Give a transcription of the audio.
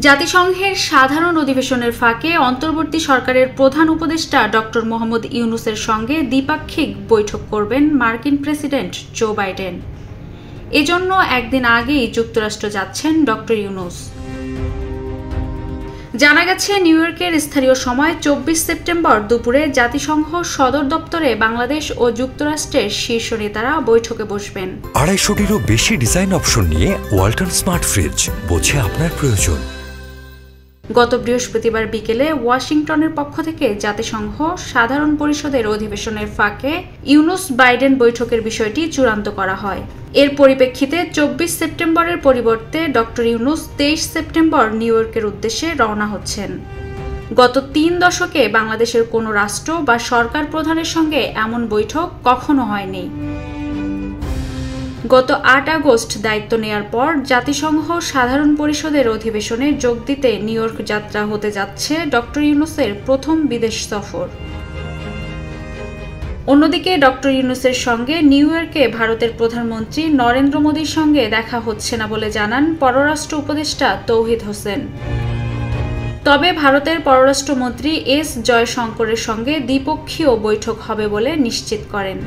জাতিসংঘের সাধারণ অধিবেশনের ফাঁকে অন্তর্বর্তী সরকারের প্রধান উপদেষ্টা ডক্টর মোহাম্মদ ইউনূসের সঙ্গে দ্বিপাক্ষিক বৈঠক করবেন মার্কিন প্রেসিডেন্ট জো বাইডেন। এজন্য একদিন আগেই যুক্তরাষ্ট্র যাচ্ছেন ডক্টর ইউনূস। জানা গেছে, নিউ ইয়র্কের স্থানীয় সময় 24 সেপ্টেম্বর দুপুরে জাতিসংঘ সদর দপ্তরে বাংলাদেশ ও যুক্তরাষ্ট্রের শীর্ষ নেতারা বৈঠকে বসবেন। 250-টিরও বেশি ডিজাইন অপশন নিয়ে ওয়ালটন স্মার্ট ফ্রিজ, বোঝে আপনার প্রয়োজন। গত বৃহস্পতিবার বিকেলে ওয়াশিংটনের পক্ষ থেকে জাতিসংঘ সাধারণ পরিষদের অধিবেশনের ফাঁকে ইউনূস বাইডেন বৈঠকের বিষয়টি চূড়ান্ত করা হয়। এর পরিপ্রেক্ষিতে 24 সেপ্টেম্বরের পরিবর্তে ডক্টর ইউনূস 23 সেপ্টেম্বর নিউ ইয়র্কের উদ্দেশ্যে রওনা হচ্ছেন। গত 3 দশকে বাংলাদেশের কোনো রাষ্ট্র বা সরকার প্রধানের সঙ্গে এমন বৈঠক কখনো হয়নি। গত 8 আগস্ট দায়িত্ব নেয়ার পর জাতিসংঘ সাধারণ পরিষদের অধিবেশনে যোগ দিতে নিউ ইয়র্ক যাত্রা হতে যাচ্ছে ডক্টর ইউনূসের প্রথম বিদেশ সফর। অন্যদিকে ডক্টর ইউনূসের সঙ্গে নিউ ইয়র্কে ভারতের প্রধানমন্ত্রী নরেন্দ্র মোদীর সঙ্গে দেখা হচ্ছে না বলে জানান পররাষ্ট্র উপদেষ্টা তৌহিদ হোসেন। তবে ভারতের পররাষ্ট্রমন্ত্রী এস জয়শঙ্করের সঙ্গে দ্বিপক্ষীয় বৈঠক হবে বলে নিশ্চিত করেন।